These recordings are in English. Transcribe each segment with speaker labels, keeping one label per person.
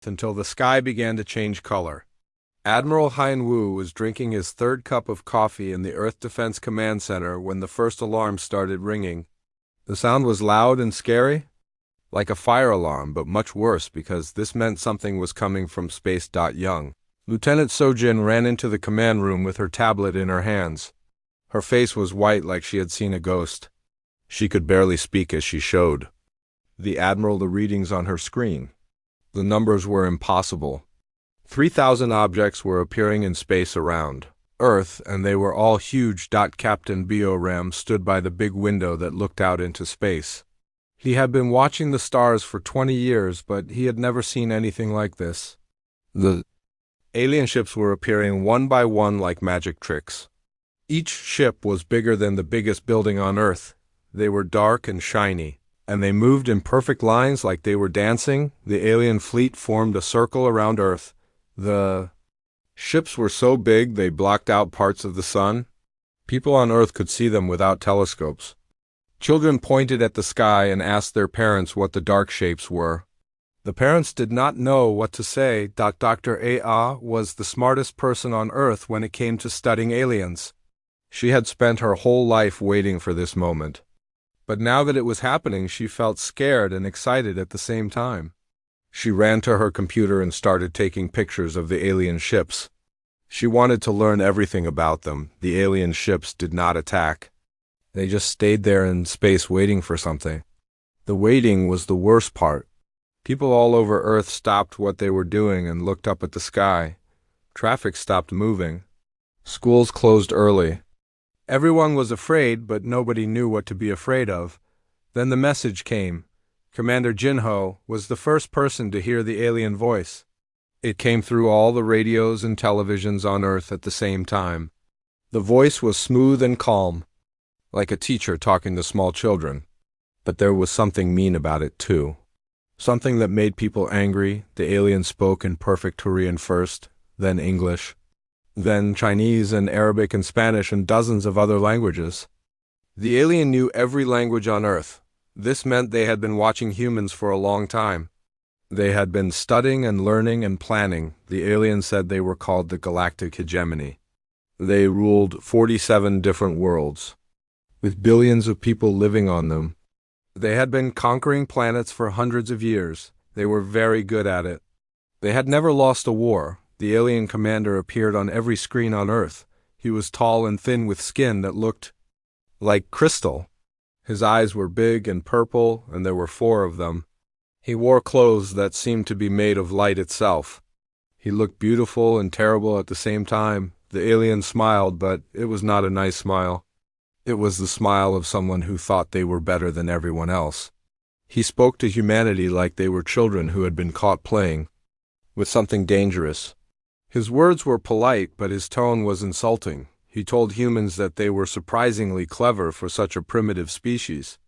Speaker 1: Earth until the sky began to change color. Admiral Hein Wu was drinking his third cup of coffee in the Earth Defense Command Center when the first alarm started ringing. The sound was loud and scary, like a fire alarm, but much worse because this meant something was coming from space. Young Lieutenant Sojin ran into the command room with her tablet in her hands. Her face was white like she had seen a ghost. She could barely speak as she showed the Admiral the readings on her screen. The numbers were impossible. 3,000 objects were appearing in space around Earth, and they were all huge. Captain Bioram stood by the big window that looked out into space. He had been watching the stars for 20 years, but he had never seen anything like this. The alien ships were appearing one by one like magic tricks. Each ship was bigger than the biggest building on Earth. They were dark and shiny, and they moved in perfect lines like they were dancing. The alien fleet formed a circle around Earth. The ships were so big they blocked out parts of the sun. People on Earth could see them without telescopes. Children pointed at the sky and asked their parents what the dark shapes were. The parents did not know what to say. Dr. A.A. was the smartest person on Earth when it came to studying aliens. She had spent her whole life waiting for this moment. But now that it was happening, she felt scared and excited at the same time. She ran to her computer and started taking pictures of the alien ships. She wanted to learn everything about them. The alien ships did not attack. They just stayed there in space waiting for something. The waiting was the worst part. People all over Earth stopped what they were doing and looked up at the sky. Traffic stopped moving. Schools closed early. Everyone was afraid, but nobody knew what to be afraid of. Then the message came. Commander Jinho was the first person to hear the alien voice. It came through all the radios and televisions on Earth at the same time. The voice was smooth and calm, like a teacher talking to small children. But there was something mean about it, too. Something that made people angry. The alien spoke in perfect Korean first, then English, then Chinese and Arabic and Spanish and dozens of other languages. The alien knew every language on Earth. This meant they had been watching humans for a long time. They had been studying and learning and planning. The alien said they were called the Galactic Hegemony. They ruled 47 different worlds, with billions of people living on them. They had been conquering planets for hundreds of years. They were very good at it. They had never lost a war. The alien commander appeared on every screen on Earth. He was tall and thin with skin that looked like crystal. His eyes were big and purple, and there were 4 of them. He wore clothes that seemed to be made of light itself. He looked beautiful and terrible at the same time. The alien smiled, but it was not a nice smile. It was the smile of someone who thought they were better than everyone else. He spoke to humanity like they were children who had been caught playing with something dangerous. His words were polite, but his tone was insulting. He told humans that they were surprisingly clever for such a primitive species.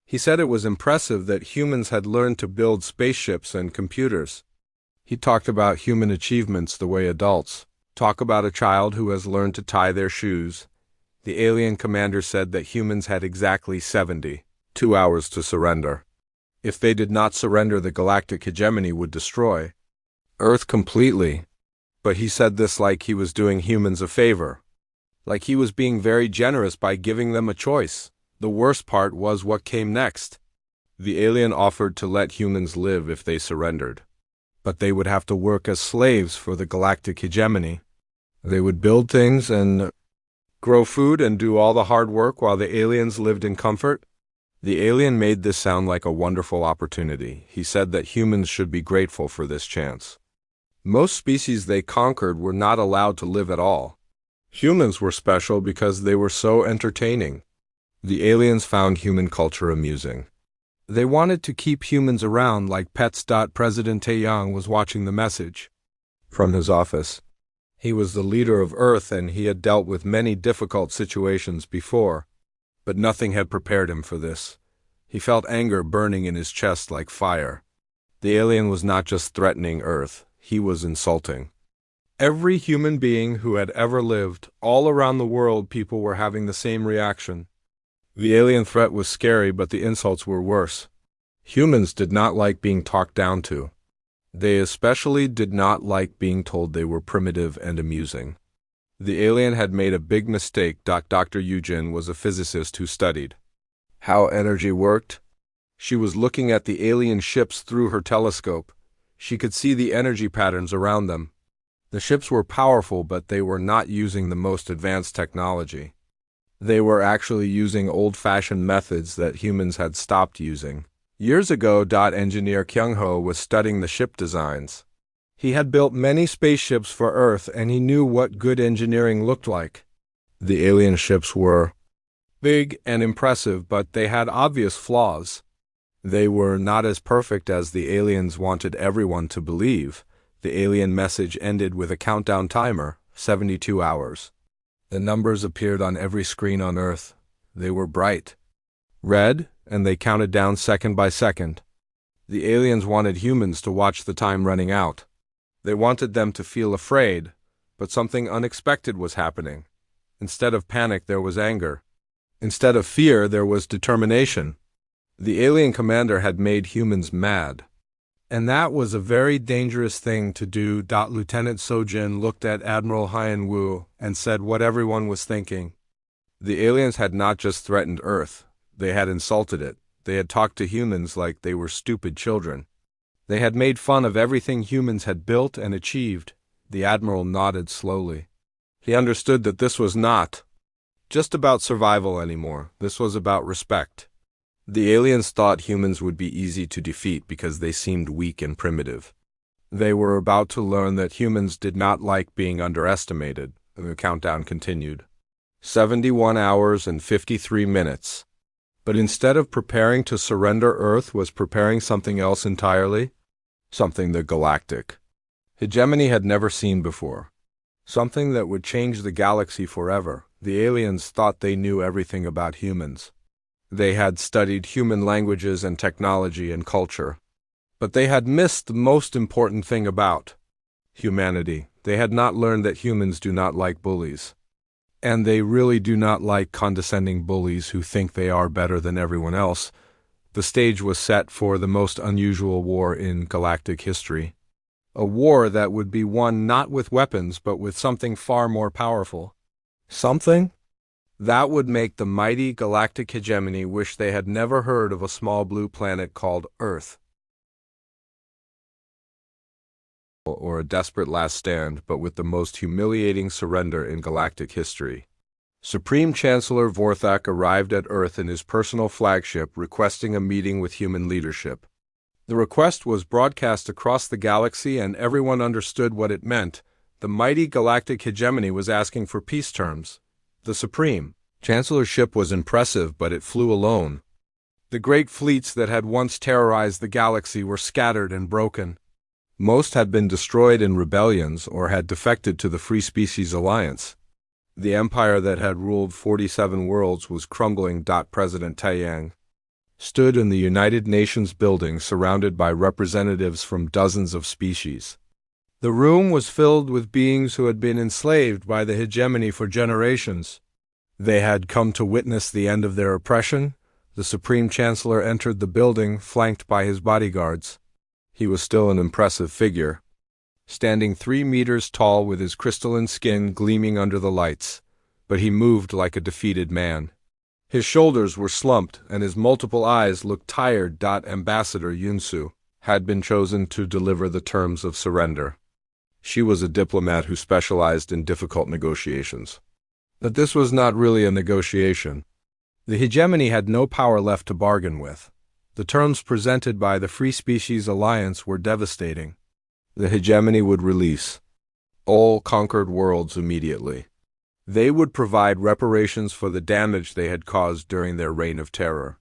Speaker 1: He said it was impressive that humans had learned to build spaceships and computers. He talked about human achievements the way adults talk about a child who has learned to tie their shoes. The alien commander said that humans had exactly 72 hours to surrender. If they did not surrender, the galactic hegemony would destroy Earth completely. But he said this like he was doing humans a favor, like he was being very generous by giving them a choice. The worst part was what came next. The alien offered to let humans live if they surrendered, but they would have to work as slaves for the galactic hegemony. They would build things and grow food and do all the hard work while the aliens lived in comfort. The alien made this sound like a wonderful opportunity. He said that humans should be grateful for this chance. Most species they conquered were not allowed to live at all. Humans were special because they were so entertaining. The aliens found human culture amusing. They wanted to keep humans around like pets. President Taeyang was watching the message from his office. He was the leader of Earth, and he had dealt with many difficult situations before, but nothing had prepared him for this. He felt anger burning in his chest like fire. The alien was not just threatening Earth, he was insulting every human being who had ever lived. All around the world, people were having the same reaction. The alien threat was scary, but the insults were worse. Humans did not like being talked down to. They especially did not like being told they were primitive and amusing. The alien had made a big mistake. Dr. Eugen was a physicist who studied how energy worked. She was looking at the alien ships through her telescope. She could see the energy patterns around them. The ships were powerful, but they were not using the most advanced technology. They were actually using old-fashioned methods that humans had stopped using. Years ago, engineer Kyung-ho was studying the ship designs. He had built many spaceships for Earth, and he knew what good engineering looked like. The alien ships were big and impressive, but they had obvious flaws. They were not as perfect as the aliens wanted everyone to believe. The alien message ended with a countdown timer, 72 hours. The numbers appeared on every screen on Earth. They were bright red, and they counted down second by second. The aliens wanted humans to watch the time running out. They wanted them to feel afraid, but something unexpected was happening. Instead of panic, there was anger. Instead of fear, there was determination. The alien commander had made humans mad. And that was a very dangerous thing to do. Lieutenant Sojin looked at Admiral Hyen-woo and said what everyone was thinking. The aliens had not just threatened Earth, they had insulted it. They had talked to humans like they were stupid children. They had made fun of everything humans had built and achieved. The Admiral nodded slowly. He understood that this was not just about survival anymore. This was about respect. The aliens thought humans would be easy to defeat because they seemed weak and primitive. They were about to learn that humans did not like being underestimated. The countdown continued. 71 hours and 53 minutes. But instead of preparing to surrender, Earth was preparing something else entirely. Something the galactic hegemony had never seen before. Something that would change the galaxy forever. The aliens thought they knew everything about humans. They had studied human languages and technology and culture. But they had missed the most important thing about humanity. They had not learned that humans do not like bullies. And they really do not like condescending bullies who think they are better than everyone else. The stage was set for the most unusual war in galactic history. A war that would be won not with weapons, but with something far more powerful. Something that would make the mighty galactic hegemony wish they had never heard of a small blue planet called Earth. Or a desperate last stand, but with the most humiliating surrender in galactic history. Supreme Chancellor Vorthak arrived at Earth in his personal flagship requesting a meeting with human leadership. The request was broadcast across the galaxy and everyone understood what it meant. The mighty galactic hegemony was asking for peace terms. The Supreme Chancellorship was impressive, but it flew alone. The great fleets that had once terrorized the galaxy were scattered and broken. Most had been destroyed in rebellions or had defected to the Free Species Alliance. The empire that had ruled 47 worlds was crumbling. President Taeyang stood in the United Nations building surrounded by representatives from dozens of species. The room was filled with beings who had been enslaved by the hegemony for generations. They had come to witness the end of their oppression. The Supreme Chancellor entered the building, flanked by his bodyguards. He was still an impressive figure, standing 3 meters tall with his crystalline skin gleaming under the lights, but he moved like a defeated man. His shoulders were slumped and his multiple eyes looked tired. Ambassador Yunsu had been chosen to deliver the terms of surrender. She was a diplomat who specialized in difficult negotiations. But this was not really a negotiation. The hegemony had no power left to bargain with. The terms presented by the Free Species Alliance were devastating. The hegemony would release all conquered worlds immediately. They would provide reparations for the damage they had caused during their reign of terror.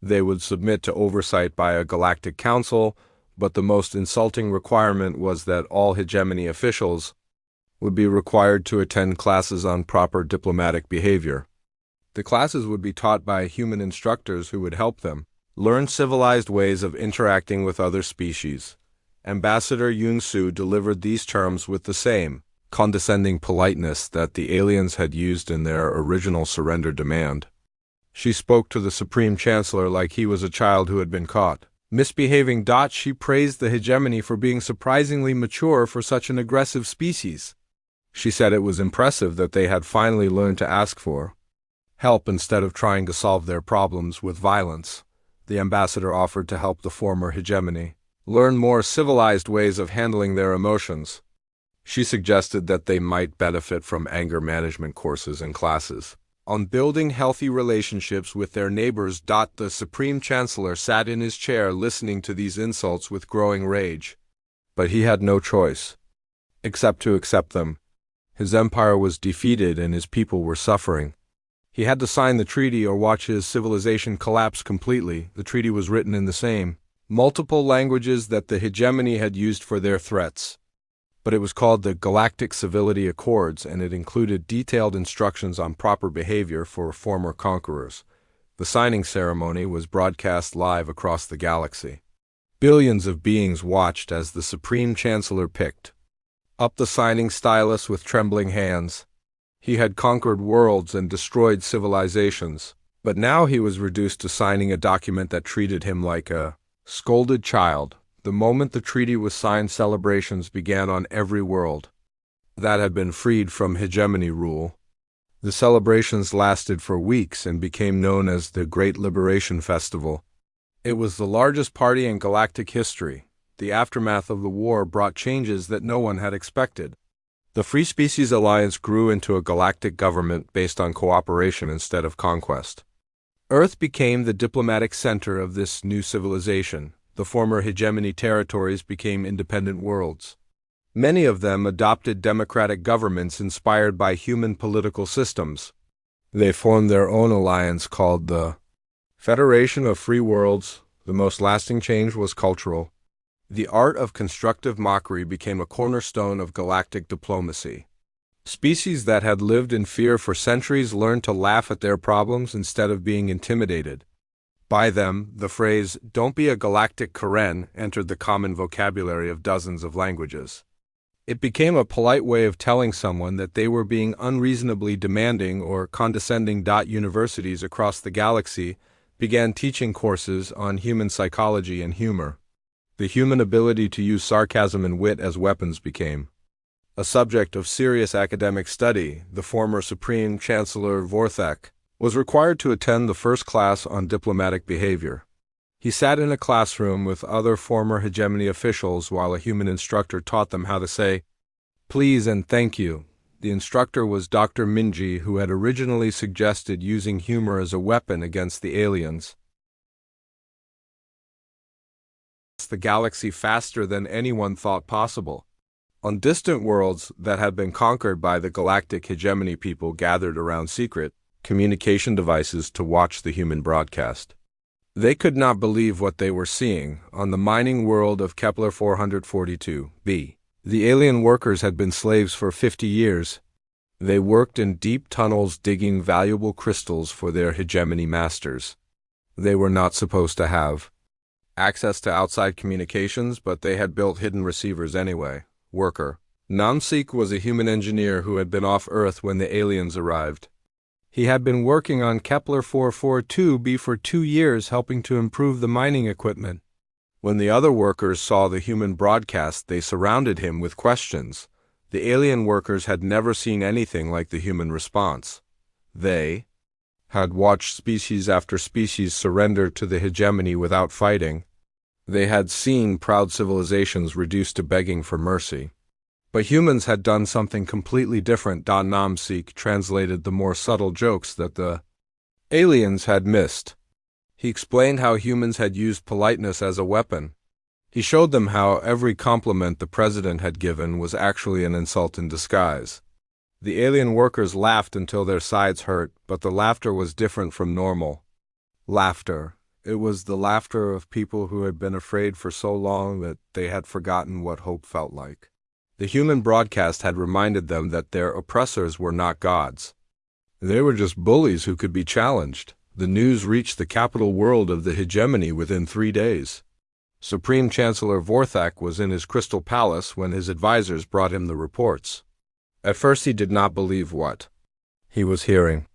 Speaker 1: They would submit to oversight by a galactic council, but the most insulting requirement was that all hegemony officials would be required to attend classes on proper diplomatic behavior. The classes would be taught by human instructors who would help them learn civilized ways of interacting with other species. Ambassador Yunsu delivered these terms with the same condescending politeness that the aliens had used in their original surrender demand. She spoke to the Supreme Chancellor like he was a child who had been caught. Misbehaving. She praised the hegemony for being surprisingly mature for such an aggressive species. She said it was impressive that they had finally learned to ask for help instead of trying to solve their problems with violence. The ambassador offered to help the former hegemony learn more civilized ways of handling their emotions. She suggested that they might benefit from anger management courses and classes on building healthy relationships with their neighbors. The Supreme Chancellor sat in his chair listening to these insults with growing rage. But he had no choice except to accept them. His empire was defeated and his people were suffering. He had to sign the treaty or watch his civilization collapse completely. The treaty was written in the same multiple languages that the hegemony had used for their threats. But it was called the Galactic Civility Accords, and it included detailed instructions on proper behavior for former conquerors. The signing ceremony was broadcast live across the galaxy. Billions of beings watched as the Supreme Chancellor picked up the signing stylus with trembling hands. He had conquered worlds and destroyed civilizations, but now he was reduced to signing a document that treated him like a scolded child. The moment the treaty was signed, celebrations began on every world that had been freed from hegemony rule. The celebrations lasted for weeks and became known as the Great Liberation Festival. It was the largest party in galactic history. The aftermath of the war brought changes that no one had expected. The Free Species Alliance grew into a galactic government based on cooperation instead of conquest. Earth became the diplomatic center of this new civilization. The former hegemony territories became independent worlds. Many of them adopted democratic governments inspired by human political systems. They formed their own alliance called the Federation of Free Worlds. The most lasting change was cultural. The art of constructive mockery became a cornerstone of galactic diplomacy. Species that had lived in fear for centuries learned to laugh at their problems instead of being intimidated by them. The phrase, "Don't be a galactic Karen," entered the common vocabulary of dozens of languages. It became a polite way of telling someone that they were being unreasonably demanding or condescending. Universities across the galaxy began teaching courses on human psychology and humor. The human ability to use sarcasm and wit as weapons became a subject of serious academic study. The former Supreme Chancellor Vorthak was required to attend the first class on diplomatic behavior. He sat in a classroom with other former hegemony officials while a human instructor taught them how to say please and thank you. The instructor was Dr. Minji, who had originally suggested using humor as a weapon against the aliens. The galaxy faster than anyone thought possible. On distant worlds that had been conquered by the galactic hegemony, people gathered around secret communication devices to watch the human broadcast. They could not believe what they were seeing. On the mining world of Kepler 442b, the alien workers had been slaves for 50 years. They worked in deep tunnels digging valuable crystals for their hegemony masters. They were not supposed to have access to outside communications, but they had built hidden receivers anyway. Worker Namseek was a human engineer who had been off Earth when the aliens arrived. He had been working on Kepler 442b for 2 years, helping to improve the mining equipment. When the other workers saw the human broadcast, they surrounded him with questions. The alien workers had never seen anything like the human response. They had watched species after species surrender to the hegemony without fighting. They had seen proud civilizations reduced to begging for mercy. But humans had done something completely different. Namseek translated the more subtle jokes that the aliens had missed. He explained how humans had used politeness as a weapon. He showed them how every compliment the president had given was actually an insult in disguise. The alien workers laughed until their sides hurt, but the laughter was different from normal laughter. It was the laughter of people who had been afraid for so long that they had forgotten what hope felt like. The human broadcast had reminded them that their oppressors were not gods. They were just bullies who could be challenged. The news reached the capital world of the hegemony within 3 days. Supreme Chancellor Vorthak was in his crystal palace when his advisors brought him the reports. At first he did not believe what he was hearing.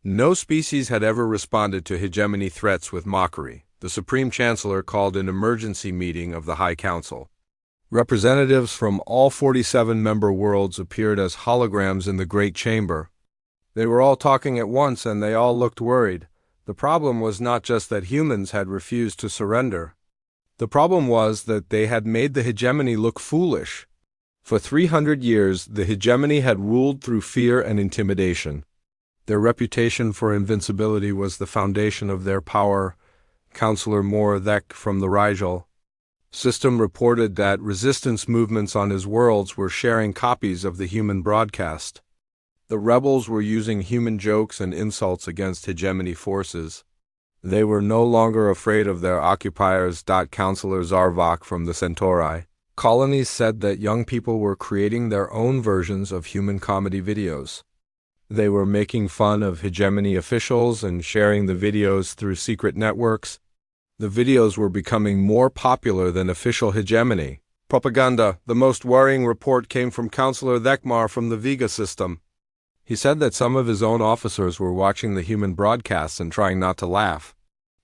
Speaker 1: No species had ever responded to hegemony threats with mockery. The Supreme Chancellor called an emergency meeting of the High Council. Representatives from all 47 member worlds appeared as holograms in the Great Chamber. They were all talking at once and they all looked worried. The problem was not just that humans had refused to surrender. The problem was that they had made the hegemony look foolish. For 300 years, the hegemony had ruled through fear and intimidation. Their reputation for invincibility was the foundation of their power. Councillor Moravec from the Rigel system reported that resistance movements on his worlds were sharing copies of the human broadcast. The rebels were using human jokes and insults against hegemony forces. They were no longer afraid of their occupiers. Councillor Zarvok from the Centauri colonies said that young people were creating their own versions of human comedy videos. They were making fun of hegemony officials and sharing the videos through secret networks. The videos were becoming more popular than official hegemony propaganda. The most worrying report came from Councillor Thekmar from the Vega system. He said that some of his own officers were watching the human broadcasts and trying not to laugh.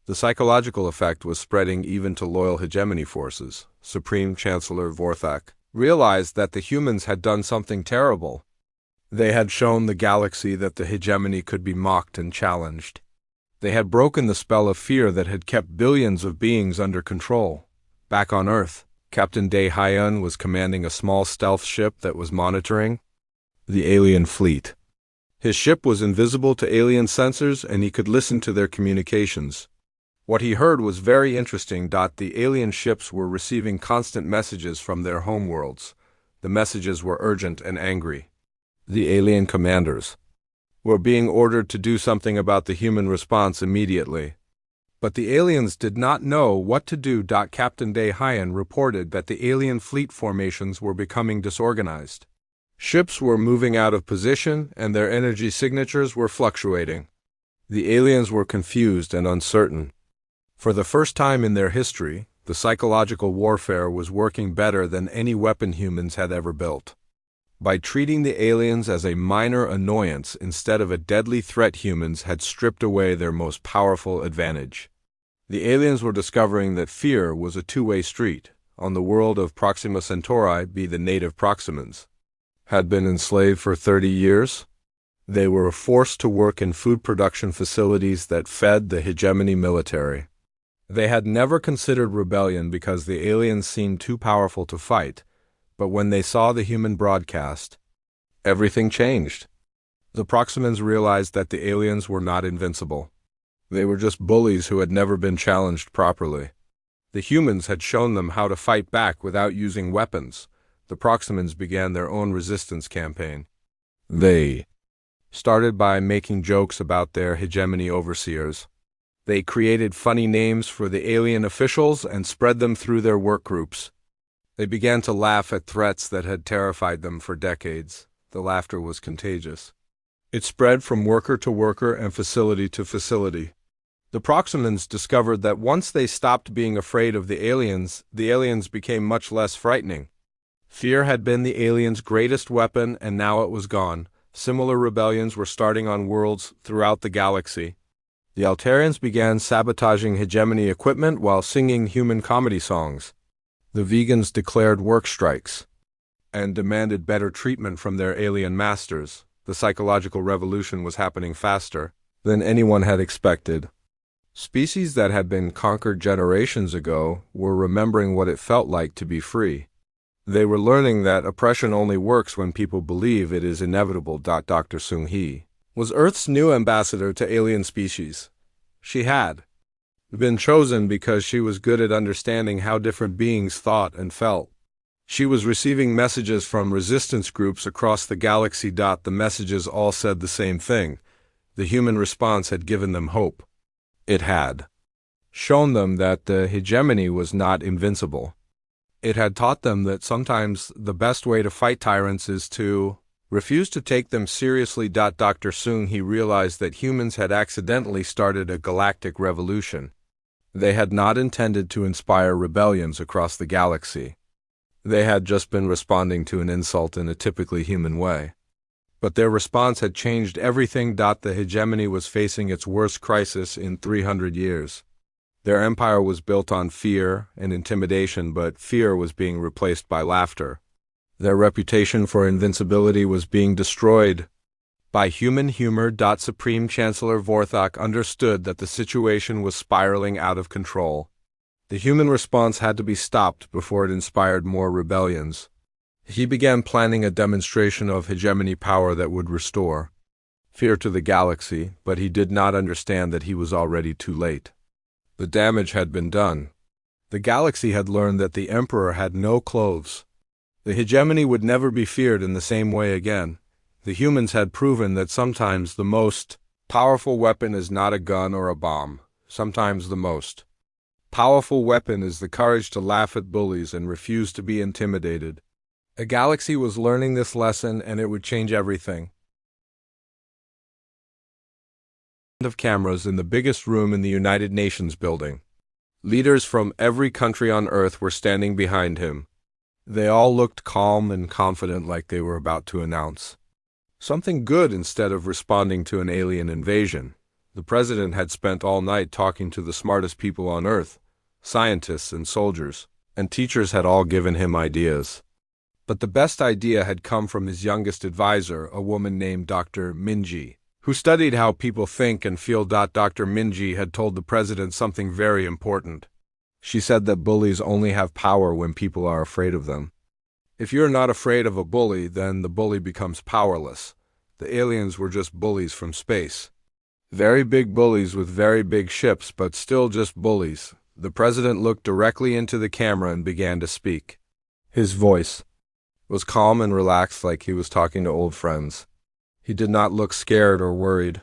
Speaker 1: The psychological effect was spreading even to loyal hegemony forces. Supreme Chancellor Vorthak realized that the humans had done something terrible. They had shown the GalaXY that the hegemony could be mocked and challenged. They had broken the spell of fear that had kept billions of beings under control. Back on Earth, Captain De Hyun was commanding a small stealth ship that was monitoring the alien fleet. His ship was invisible to alien sensors and he could listen to their communications. What he heard was very interesting. The alien ships were receiving constant messages from their homeworlds. The messages were urgent and angry. The alien commanders were being ordered to do something about the human response immediately. But the aliens did not know what to do. Captain De Hyun reported that the alien fleet formations were becoming disorganized. Ships were moving out of position and their energy signatures were fluctuating. The aliens were confused and uncertain. For the first time in their history, the psychological warfare was working better than any weapon humans had ever built. By treating the aliens as a minor annoyance instead of a deadly threat, humans had stripped away their most powerful advantage. The aliens were discovering that fear was a two-way street. On the world of Proxima Centauri, the native Proximans had been enslaved for 30 years. They were forced to work in food production facilities that fed the hegemony military. They had never considered rebellion because the aliens seemed too powerful to fight, but when they saw the human broadcast, everything changed. The Proximans realized that the aliens were not invincible. They were just bullies who had never been challenged properly. The humans had shown them how to fight back without using weapons. The Proximans began their own resistance campaign. They started by making jokes about their hegemony overseers. They created funny names for the alien officials and spread them through their work groups. They began to laugh at threats that had terrified them for decades. The laughter was contagious. It spread from worker to worker and facility to facility. The Proximans discovered that once they stopped being afraid of the aliens became much less frightening. Fear had been the aliens' greatest weapon, and now it was gone. Similar rebellions were starting on worlds throughout the galaxy. The Altarians began sabotaging hegemony equipment while singing human comedy songs. The vegans declared work strikes and demanded better treatment from their alien masters. The psychological revolution was happening faster than anyone had expected. Species that had been conquered generations ago were remembering what it felt like to be free. They were learning that oppression only works when people believe it is inevitable. Dr. Sung-hee was Earth's new ambassador to alien species. She had been chosen because she was good at understanding how different beings thought and felt. She was receiving messages from resistance groups across the galaxy. The messages all said the same thing. The human response had given them hope. It had shown them that the hegemony was not invincible. It had taught them that sometimes the best way to fight tyrants is to refuse to take them seriously. Dr. Sung-hee realized that humans had accidentally started a galactic revolution. They had not intended to inspire rebellions across the galaxy. They had just been responding to an insult in a typically human way. But their response had changed everything. The hegemony was facing its worst crisis in 300 years. Their empire was built on fear and intimidation, but fear was being replaced by laughter. Their reputation for invincibility was being destroyed by human humor. Supreme Chancellor Vorthok understood that the situation was spiraling out of control. The human response had to be stopped before it inspired more rebellions. He began planning a demonstration of hegemony power that would restore fear to the galaxy, but he did not understand that he was already too late. The damage had been done. The galaxy had learned that the Emperor had no clothes. The hegemony would never be feared in the same way again. The humans had proven that sometimes the most powerful weapon is not a gun or a bomb. Sometimes the most powerful weapon is the courage to laugh at bullies and refuse to be intimidated. A galaxy was learning this lesson, and it would change everything. Of cameras in the biggest room in the United Nations building. Leaders from every country on Earth were standing behind him. They all looked calm and confident, like they were about to announce something good instead of responding to an alien invasion. The president had spent all night talking to the smartest people on Earth. Scientists and soldiers and teachers had all given him ideas. But the best idea had come from his youngest advisor, a woman named Dr. Minji, who studied how people think and feel. Dr. Minji had told the president something very important. She said that bullies only have power when people are afraid of them. If you're not afraid of a bully, then the bully becomes powerless. The aliens were just bullies from space. Very big bullies with very big ships, but still just bullies. The president looked directly into the camera and began to speak. His voice was calm and relaxed, like he was talking to old friends. He did not look scared or worried.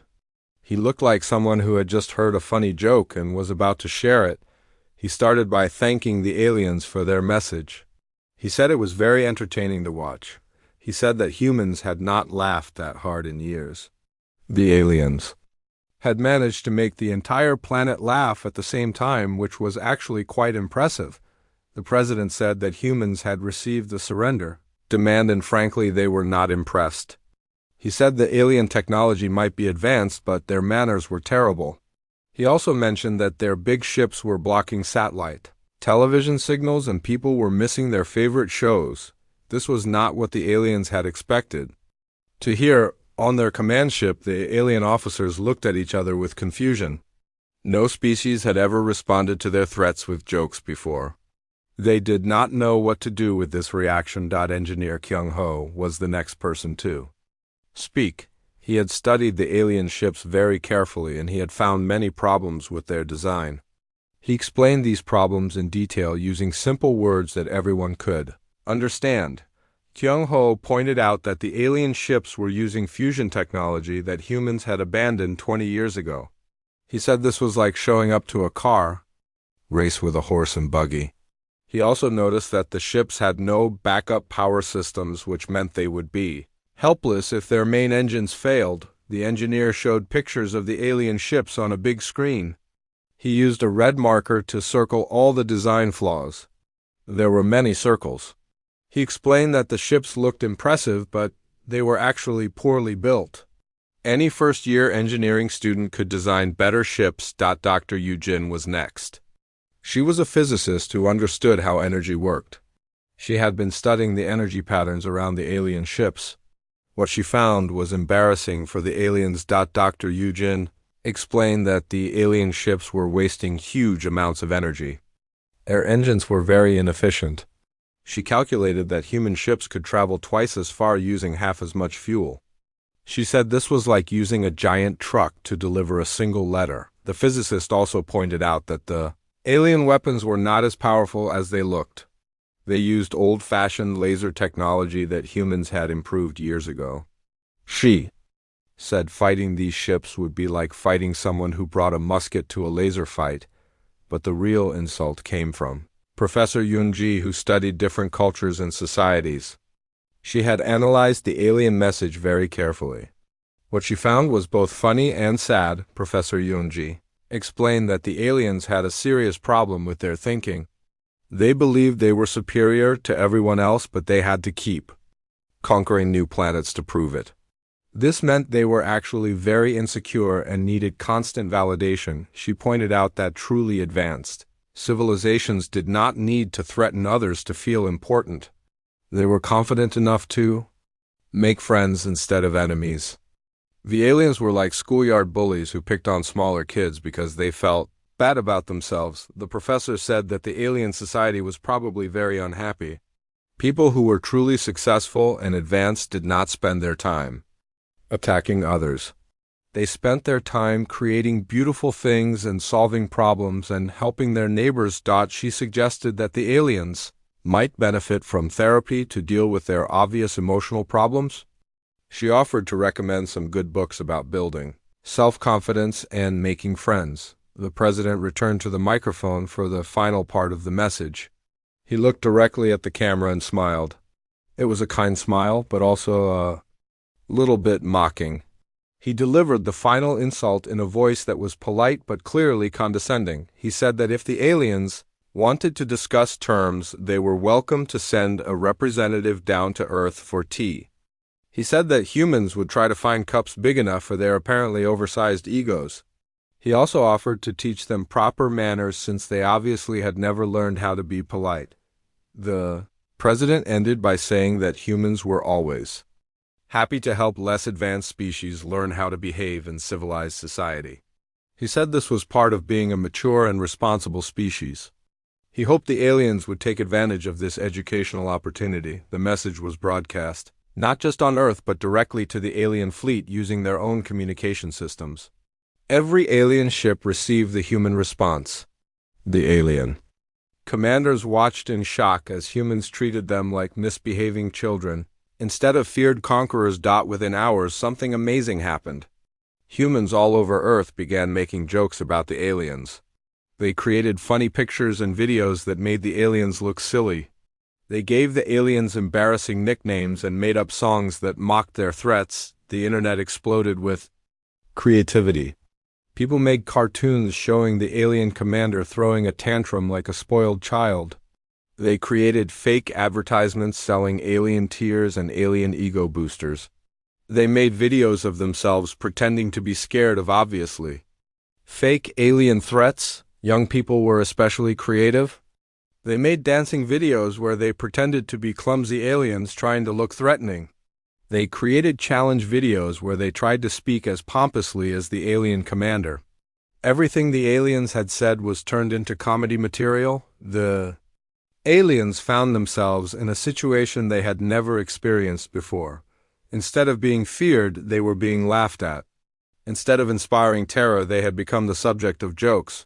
Speaker 1: He looked like someone who had just heard a funny joke and was about to share it. He started by thanking the aliens for their message. He said it was very entertaining to watch. He said that humans had not laughed that hard in years. The aliens had managed to make the entire planet laugh at the same time, which was actually quite impressive. The president said that humans had received the surrender demand, and frankly, they were not impressed. He said the alien technology might be advanced, but their manners were terrible. He also mentioned that their big ships were blocking satellite television signals and people were missing their favorite shows. This was not what the aliens had expected to hear. On their command ship, the alien officers looked at each other with confusion. No species had ever responded to their threats with jokes before. They did not know what to do with this reaction. Engineer Kyung-ho was the next person to speak. He had studied the alien ships very carefully, and he had found many problems with their design. He explained these problems in detail using simple words that everyone could understand. Kyung-ho pointed out that the alien ships were using fusion technology that humans had abandoned 20 years ago. He said this was like showing up to a car race with a horse and buggy. He also noticed that the ships had no backup power systems, which meant they would be helpless if their main engines failed. The engineer showed pictures of the alien ships on a big screen. He used a red marker to circle all the design flaws. There were many circles. He explained that the ships looked impressive, but they were actually poorly built. Any first-year engineering student could design better ships. Dr. Yujin was next. She was a physicist who understood how energy worked. She had been studying the energy patterns around the alien ships. What she found was embarrassing for the aliens. Dr. Yujin explained that the alien ships were wasting huge amounts of energy. Their engines were very inefficient. She calculated that human ships could travel twice as far using half as much fuel. She said this was like using a giant truck to deliver a single letter. The physicist also pointed out that the alien weapons were not as powerful as they looked. They used old-fashioned laser technology that humans had improved years ago. She said fighting these ships would be like fighting someone who brought a musket to a laser fight, but the real insult came from Professor Yoonji, who studied different cultures and societies. She had analyzed the alien message very carefully. What she found was both funny and sad. Professor Yoonji explained that the aliens had a serious problem with their thinking. They believed they were superior to everyone else, but they had to keep conquering new planets to prove it. This meant they were actually very insecure and needed constant validation. She pointed out that truly advanced civilizations did not need to threaten others to feel important. They were confident enough to make friends instead of enemies. The aliens were like schoolyard bullies who picked on smaller kids because they felt bad about themselves. The professor said that the alien society was probably very unhappy. People who were truly successful and advanced did not spend their time attacking others. They spent their time creating beautiful things and solving problems and helping their neighbors. She suggested that the aliens might benefit from therapy to deal with their obvious emotional problems. She offered to recommend some good books about building self-confidence and making friends. The president returned to the microphone for the final part of the message. He looked directly at the camera and smiled. It was a kind smile, but also a little bit mocking. He delivered the final insult in a voice that was polite but clearly condescending. He said that if the aliens wanted to discuss terms, they were welcome to send a representative down to Earth for tea. He said that humans would try to find cups big enough for their apparently oversized egos. He also offered to teach them proper manners since they obviously had never learned how to be polite. The president ended by saying that humans were always happy to help less advanced species learn how to behave in civilized society. He said this was part of being a mature and responsible species. He hoped the aliens would take advantage of this educational opportunity. The message was broadcast, not just on Earth but directly to the alien fleet using their own communication systems. Every alien ship received the human response. The alien commanders watched in shock as humans treated them like misbehaving children. Instead of feared conquerors. Within hours, something amazing happened. Humans all over Earth began making jokes about the aliens. They created funny pictures and videos that made the aliens look silly. They gave the aliens embarrassing nicknames and made up songs that mocked their threats. The internet exploded with creativity. People made cartoons showing the alien commander throwing a tantrum like a spoiled child. They created fake advertisements selling alien tears and alien ego boosters. They made videos of themselves pretending to be scared of obviously fake alien threats. Young people were especially creative. They made dancing videos where they pretended to be clumsy aliens trying to look threatening. They created challenge videos where they tried to speak as pompously as the alien commander. Everything the aliens had said was turned into comedy material. The aliens found themselves in a situation they had never experienced before. Instead of being feared, they were being laughed at. Instead of inspiring terror, they had become the subject of jokes.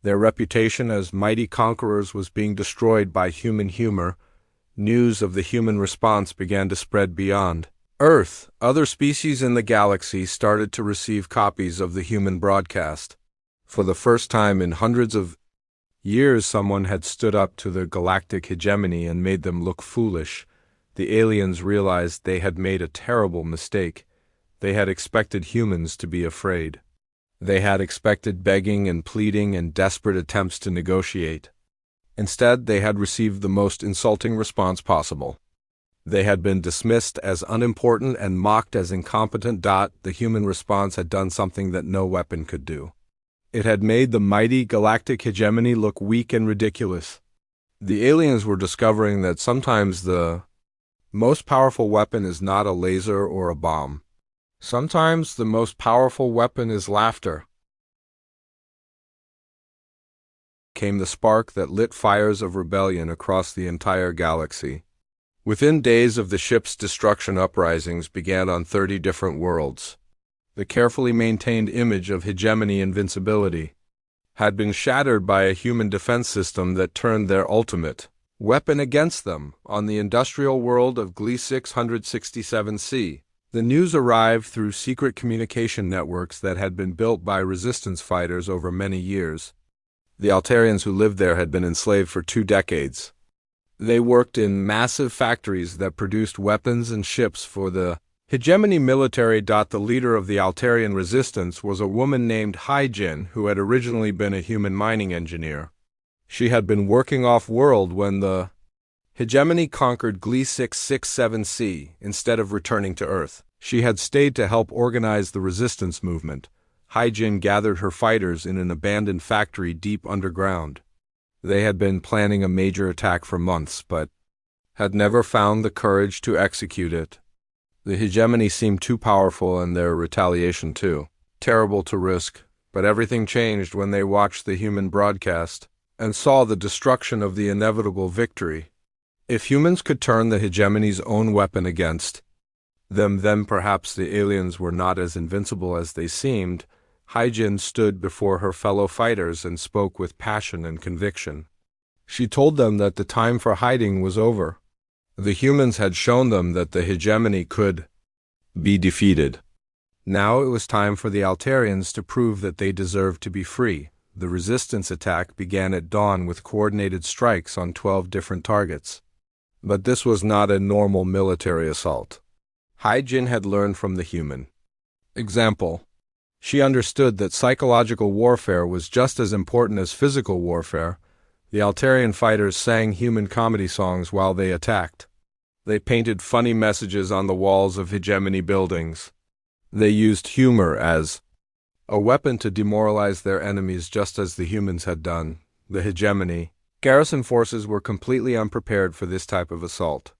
Speaker 1: Their reputation as mighty conquerors was being destroyed by human humor. News of the human response began to spread beyond Earth. Other species in the galaxy started to receive copies of the human broadcast. For the first time in hundreds of years, someone had stood up to the galactic hegemony and made them look foolish. The aliens realized they had made a terrible mistake. They had expected humans to be afraid. They had expected begging and pleading and desperate attempts to negotiate. Instead, they had received the most insulting response possible. They had been dismissed as unimportant and mocked as incompetent. The human response had done something that no weapon could do. It had made the mighty galactic hegemony look weak and ridiculous. The aliens were discovering that sometimes the most powerful weapon is not a laser or a bomb. Sometimes the most powerful weapon is laughter. Came the spark that lit fires of rebellion across the entire galaxy. Within days of the ship's destruction, uprisings began on 30 different worlds. The carefully maintained image of hegemony invincibility had been shattered by a human defense system that turned their ultimate weapon against them. On the industrial world of GalaXY 667c, the news arrived through secret communication networks that had been built by resistance fighters over many years. The Altarians who lived there had been enslaved for 2 decades. They worked in massive factories that produced weapons and ships for the hegemony military. The leader of the Altarian resistance was a woman named Hyjin, who had originally been a human mining engineer. She had been working off-world when the Hegemony conquered GalaXY instead of returning to Earth. She had stayed to help organize the resistance movement. Hyjin gathered her fighters in an abandoned factory deep underground. They had been planning a major attack for months, but had never found the courage to execute it. The hegemony seemed too powerful and their retaliation too terrible to risk, but everything changed when they watched the human broadcast and saw the destruction of the inevitable victory. If humans could turn the hegemony's own weapon against them, then perhaps the aliens were not as invincible as they seemed. Hyjin stood before her fellow fighters and spoke with passion and conviction. She told them that the time for hiding was over. The humans had shown them that the hegemony could be defeated. Now it was time for the Altarians to prove that they deserved to be free. The resistance attack began at dawn with coordinated strikes on 12 different targets. But this was not a normal military assault. Hyjin had learned from the human example. She understood that psychological warfare was just as important as physical warfare. The Altarian fighters sang human comedy songs while they attacked. They painted funny messages on the walls of hegemony buildings. They used humor as a weapon to demoralize their enemies, just as the humans had done. The hegemony garrison forces were completely unprepared for this type of assault.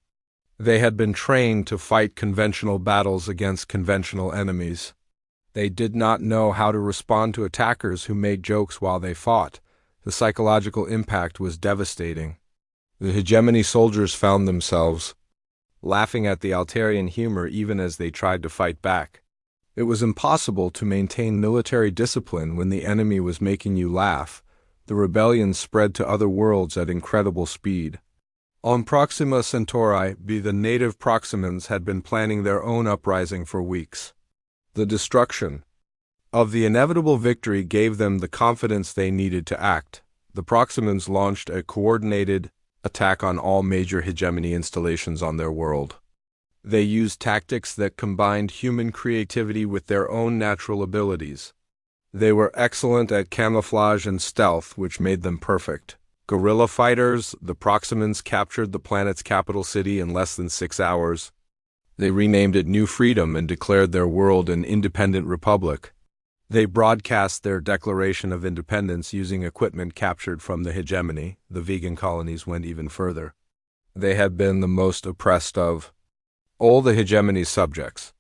Speaker 1: They had been trained to fight conventional battles against conventional enemies. They did not know how to respond to attackers who made jokes while they fought. The psychological impact was devastating. The hegemony soldiers found themselves laughing at the Altarian humor even as they tried to fight back. It was impossible to maintain military discipline when the enemy was making you laugh. The rebellion spread to other worlds at incredible speed. On Proxima Centauri, the native Proximans had been planning their own uprising for weeks. The destruction of the inevitable victory gave them the confidence they needed to act. The Proximans launched a coordinated attack on all major hegemony installations on their world. They used tactics that combined human creativity with their own natural abilities. They were excellent at camouflage and stealth, which made them perfect. Guerrilla fighters, the Proximans captured the planet's capital city in less than 6 hours. They renamed it New Freedom and declared their world an independent republic. They broadcast their Declaration of Independence using equipment captured from the hegemony. The vegan colonies went even further. They had been the most oppressed of all the hegemony's subjects.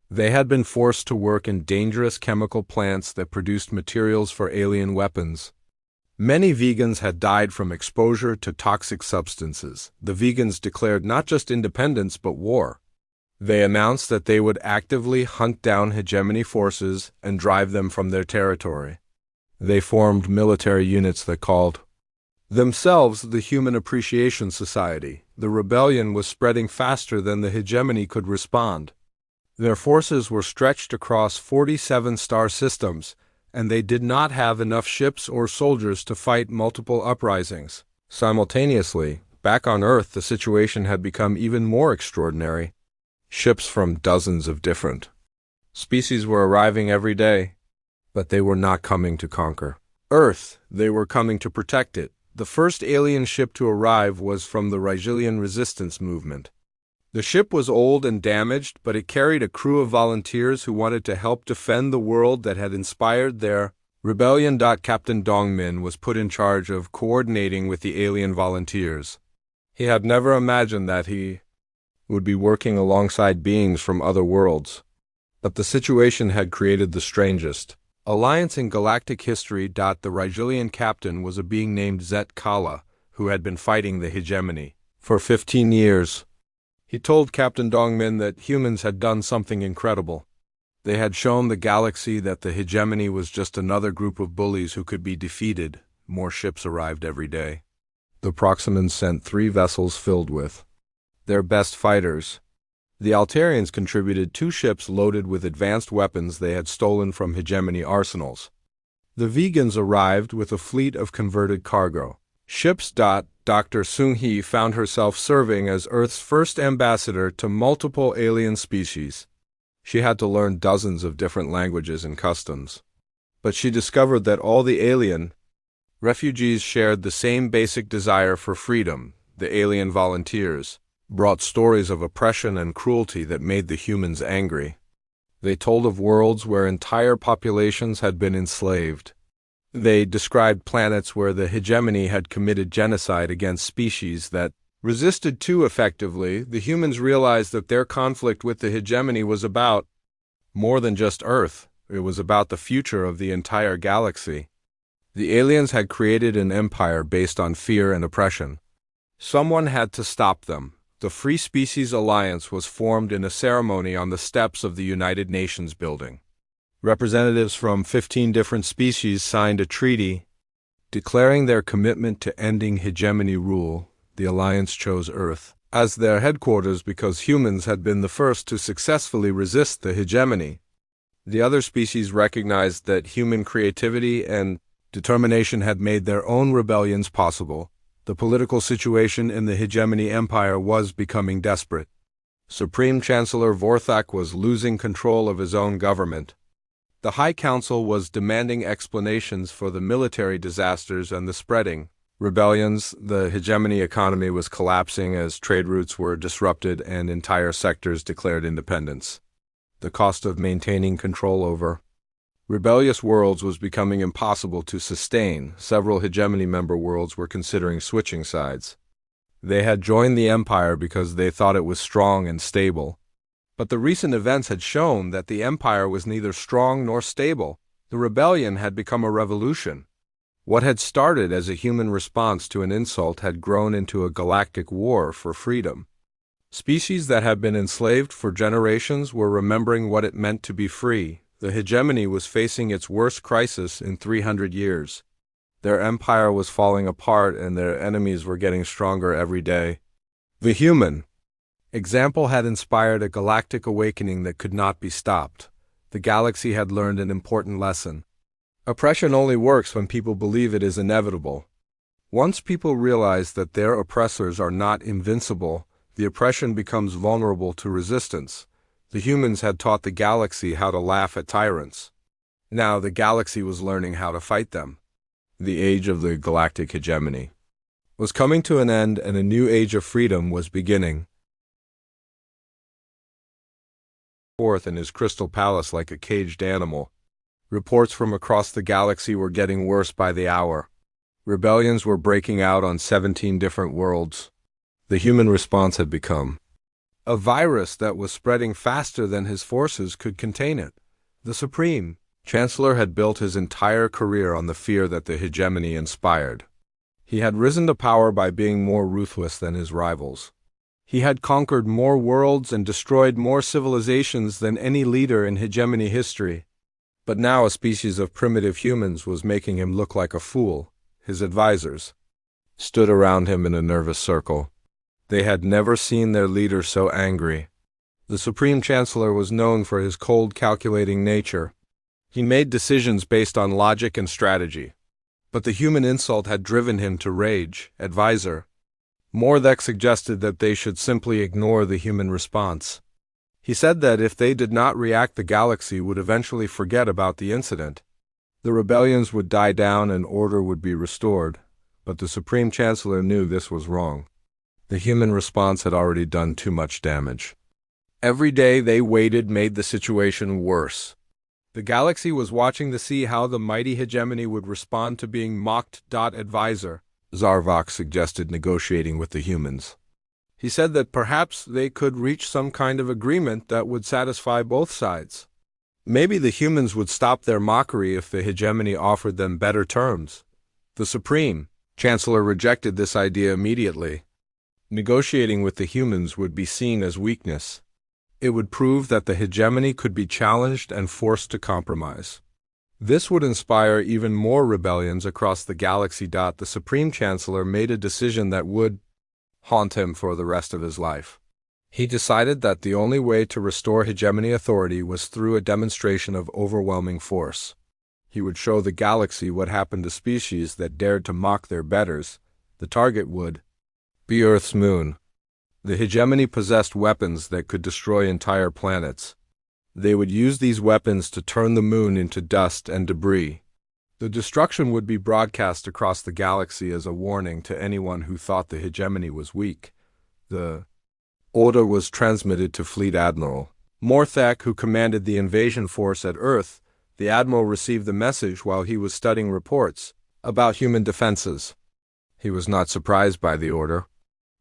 Speaker 1: They had been forced to work in dangerous chemical plants that produced materials for alien weapons. Many vegans had died from exposure to toxic substances. The vegans declared not just independence but war. They announced that they would actively hunt down hegemony forces and drive them from their territory. They formed military units that called themselves the Human Appreciation Society. The rebellion was spreading faster than the hegemony could respond. Their forces were stretched across 47 star systems, and they did not have enough ships or soldiers to fight multiple uprisings. Simultaneously, back on Earth, the situation had become even more extraordinary. Ships from dozens of different species were arriving every day, but they were not coming to conquer Earth. They were coming to protect it. The first alien ship to arrive was from the Rigelian resistance movement. The ship was old and damaged, but it carried a crew of volunteers who wanted to help defend the world that had inspired their rebellion. Captain Dongmin was put in charge of coordinating with the alien volunteers. He had never imagined that he would be working alongside beings from other worlds. But the situation had created the strangest alliance in galactic history. The Rigelian captain was a being named Zet Kala, who had been fighting the hegemony for 15 years. He told Captain Dongmin that humans had done something incredible. They had shown the galaxy that the hegemony was just another group of bullies who could be defeated. More ships arrived every day. The Proximans sent 3 vessels filled with their best fighters. The Altarians contributed 2 ships loaded with advanced weapons they had stolen from hegemony arsenals. The vegans arrived with a fleet of converted cargo ships. Dr. Sung-hee found herself serving as Earth's first ambassador to multiple alien species. She had to learn dozens of different languages and customs. But she discovered that all the alien refugees shared the same basic desire for freedom. the alien volunteers, brought stories of oppression and cruelty that made the humans angry. They told of worlds where entire populations had been enslaved. They described planets where the hegemony had committed genocide against species that resisted too effectively. The humans realized that their conflict with the hegemony was about more than just Earth. It was about the future of the entire galaxy. The aliens had created an empire based on fear and oppression. Someone had to stop them. The Free Species Alliance was formed in a ceremony on the steps of the United Nations building. Representatives from 15 different species signed a treaty declaring their commitment to ending hegemony rule. The Alliance chose Earth as their headquarters because humans had been the first to successfully resist the hegemony. The other species recognized that human creativity and determination had made their own rebellions possible. The political situation in the hegemony empire was becoming desperate. Supreme Chancellor Vorthak was losing control of his own government. The High Council was demanding explanations for the military disasters and the spreading rebellions. The hegemony economy was collapsing as trade routes were disrupted and entire sectors declared independence. The cost of maintaining control over rebellious worlds was becoming impossible to sustain. Several hegemony member worlds were considering switching sides. They had joined the empire because they thought it was strong and stable. But the recent events had shown that the empire was neither strong nor stable. The rebellion had become a revolution. What had started as a human response to an insult had grown into a galactic war for freedom. Species that had been enslaved for generations were remembering what it meant to be free. The hegemony was facing its worst crisis in 300 years. Their empire was falling apart and their enemies were getting stronger every day. The human example had inspired a galactic awakening that could not be stopped. The galaxy had learned an important lesson. Oppression only works when people believe it is inevitable. Once people realize that their oppressors are not invincible, the oppression becomes vulnerable to resistance. The humans had taught the galaxy how to laugh at tyrants. Now the galaxy was learning how to fight them. The age of the galactic hegemony was coming to an end and a new age of freedom was beginning. Forth in his crystal palace like a caged animal. Reports from across the galaxy were getting worse by the hour. Rebellions were breaking out on 17 different worlds. The human response had become a virus that was spreading faster than his forces could contain it. The Supreme Chancellor had built his entire career on the fear that the hegemony inspired. He had risen to power by being more ruthless than his rivals. He had conquered more worlds and destroyed more civilizations than any leader in hegemony history. But now a species of primitive humans was making him look like a fool. His advisors stood around him in a nervous circle. They had never seen their leader so angry. The Supreme Chancellor was known for his cold, calculating nature. He made decisions based on logic and strategy. But the human insult had driven him to rage. Advisor Mordek suggested that they should simply ignore the human response. He said that if they did not react, the galaxy would eventually forget about the incident. The rebellions would die down and order would be restored. But the Supreme Chancellor knew this was wrong. The human response had already done too much damage. Every day they waited made the situation worse. The galaxy was watching to see how the mighty hegemony would respond to being mocked. Advisor Zarvok suggested negotiating with the humans. He said that perhaps they could reach some kind of agreement that would satisfy both sides. Maybe the humans would stop their mockery if the hegemony offered them better terms. The Supreme Chancellor rejected this idea immediately. Negotiating with the humans would be seen as weakness. It would prove that the hegemony could be challenged and forced to compromise. This would inspire even more rebellions across the galaxy. The Supreme Chancellor made a decision that would haunt him for the rest of his life. He decided that the only way to restore hegemony authority was through a demonstration of overwhelming force. He would show the galaxy what happened to species that dared to mock their betters. The target would be Earth's moon. The hegemony possessed weapons that could destroy entire planets. They would use these weapons to turn the moon into dust and debris. The destruction would be broadcast across the galaxy as a warning to anyone who thought the hegemony was weak. The order was transmitted to Fleet Admiral Morthak, who commanded the invasion force at Earth. The Admiral received the message while he was studying reports about human defenses. He was not surprised by the order.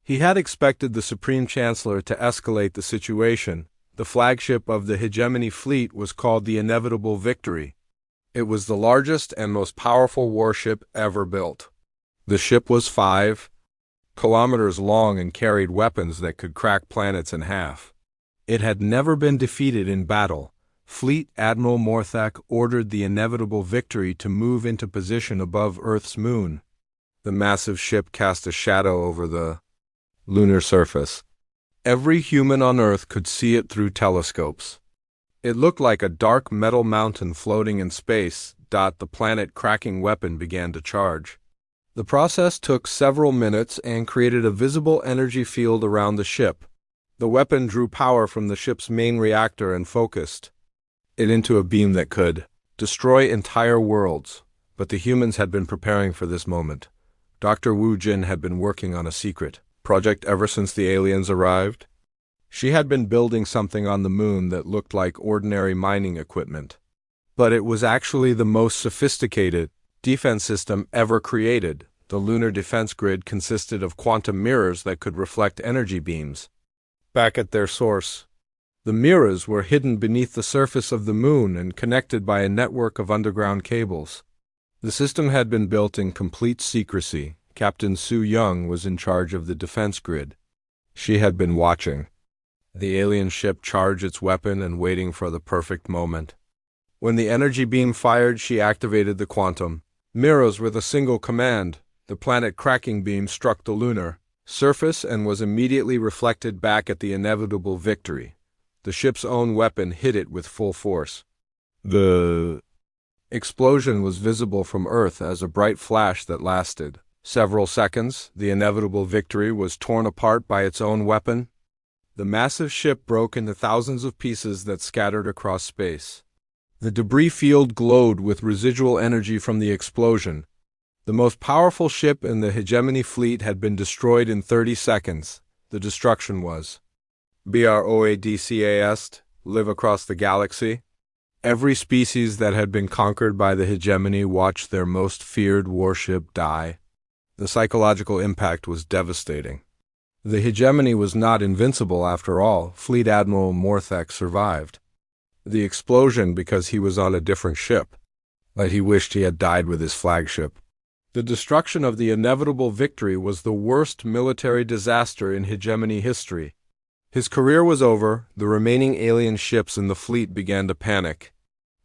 Speaker 1: He had expected the Supreme Chancellor to escalate the situation. The flagship of the hegemony fleet was called the Inevitable Victory. It was the largest and most powerful warship ever built. The ship was 5 kilometers long and carried weapons that could crack planets in half. It had never been defeated in battle. Fleet Admiral Morthak ordered the Inevitable Victory to move into position above Earth's moon. The massive ship cast a shadow over the lunar surface. Every human on Earth could see it through telescopes. It looked like a dark metal mountain floating in space. The planet-cracking weapon began to charge. The process took several minutes and created a visible energy field around the ship. The weapon drew power from the ship's main reactor and focused it into a beam that could destroy entire worlds. But the humans had been preparing for this moment. Dr. Wu Jin had been working on a secret project ever since the aliens arrived. She had been building something on the moon that looked like ordinary mining equipment. But it was actually the most sophisticated defense system ever created. The lunar defense grid consisted of quantum mirrors that could reflect energy beams back at their source. The mirrors were hidden beneath the surface of the moon and connected by a network of underground cables. The system had been built in complete secrecy. Captain Su Young was in charge of the defense grid. She had been watching the alien ship charge its weapon and waiting for the perfect moment. When the energy beam fired, she activated the quantum mirrors with a single command. The planet-cracking beam struck the lunar surface and was immediately reflected back at the Inevitable Victory. The ship's own weapon hit it with full force. The explosion was visible from Earth as a bright flash that lasted several seconds. The Inevitable Victory was torn apart by its own weapon. The massive ship broke into thousands of pieces that scattered across space. The debris field glowed with residual energy from the explosion. The most powerful ship in the hegemony fleet had been destroyed in 30 seconds. The destruction was broadcast, live across the galaxy. Every species that had been conquered by the hegemony watched their most feared warship die. The psychological impact was devastating. The hegemony was not invincible after all. Fleet Admiral Morthak survived the explosion because he was on a different ship, but he wished he had died with his flagship. The destruction of the Inevitable Victory was the worst military disaster in hegemony history. His career was over. The remaining alien ships in the fleet began to panic.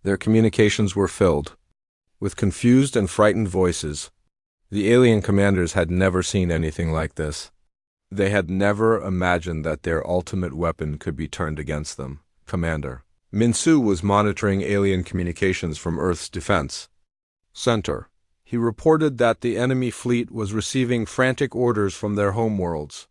Speaker 1: Their communications were filled with confused and frightened voices. The alien commanders had never seen anything like this. They had never imagined that their ultimate weapon could be turned against them. Commander Minsu was monitoring alien communications from Earth's defense center. He reported that the enemy fleet was receiving frantic orders from their homeworlds.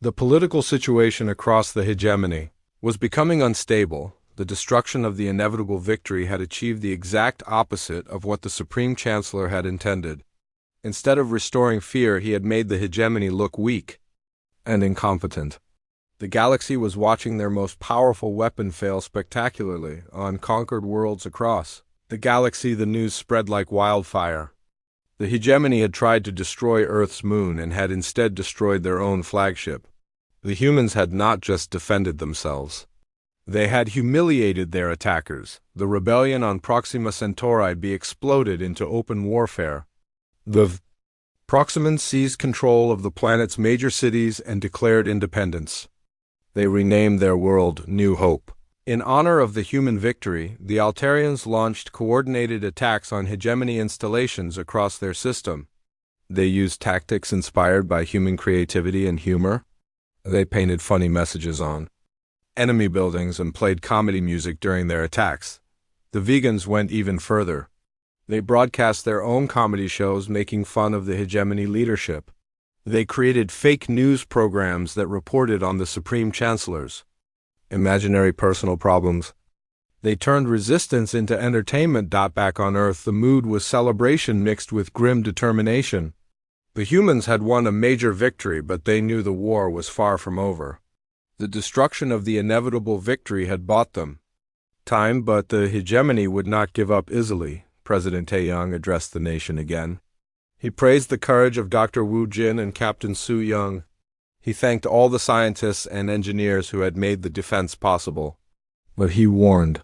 Speaker 1: The political situation across the hegemony was becoming unstable. The destruction of the Inevitable Victory had achieved the exact opposite of what the Supreme Chancellor had intended. Instead of restoring fear, he had made the hegemony look weak and incompetent. The galaxy was watching their most powerful weapon fail spectacularly on conquered worlds across the galaxy. The news spread like wildfire. The hegemony had tried to destroy Earth's moon and had instead destroyed their own flagship. The humans had not just defended themselves. They had humiliated their attackers. The rebellion on Proxima Centauri be exploded into open warfare. The Proximans seized control of the planet's major cities and declared independence. They renamed their world New Hope. In honor of the human victory, the Altarians launched coordinated attacks on hegemony installations across their system. They used tactics inspired by human creativity and humor. They painted funny messages on enemy buildings and played comedy music during their attacks. The vegans went even further. They broadcast their own comedy shows making fun of the hegemony leadership. They created fake news programs that reported on the Supreme Chancellor's imaginary personal problems. They turned resistance into entertainment. Back on Earth, the mood was celebration mixed with grim determination. The humans had won a major victory, but they knew the war was far from over. The destruction of the inevitable victory had bought them time, but the hegemony would not give up easily. President Taeyong addressed the nation again. He praised the courage of Dr. Wu Jin and Captain Su Young. He thanked all the scientists and engineers who had made the defense possible. But he warned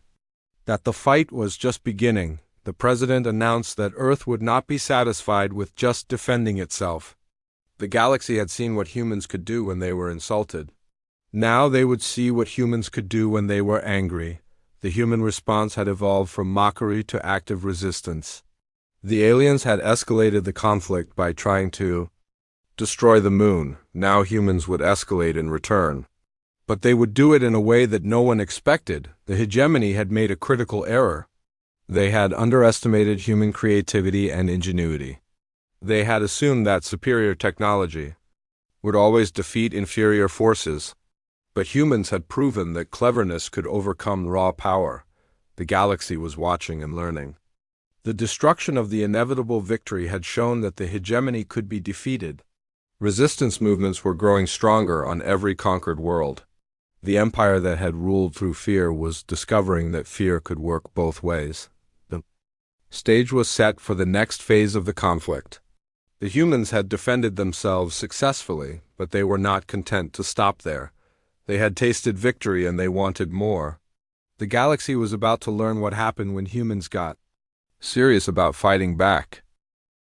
Speaker 1: that the fight was just beginning. The president announced that Earth would not be satisfied with just defending itself. The galaxy had seen what humans could do when they were insulted. Now they would see what humans could do when they were angry. The human response had evolved from mockery to active resistance. The aliens had escalated the conflict by trying to destroy the moon. Now humans would escalate in return. But they would do it in a way that no one expected. The hegemony had made a critical error. They had underestimated human creativity and ingenuity. They had assumed that superior technology would always defeat inferior forces. But humans had proven that cleverness could overcome raw power. The galaxy was watching and learning. The destruction of the inevitable victory had shown that the hegemony could be defeated. Resistance movements were growing stronger on every conquered world. The empire that had ruled through fear was discovering that fear could work both ways. The stage was set for the next phase of the conflict. The humans had defended themselves successfully, but they were not content to stop there. They had tasted victory and they wanted more. The galaxy was about to learn what happened when humans got serious about fighting back.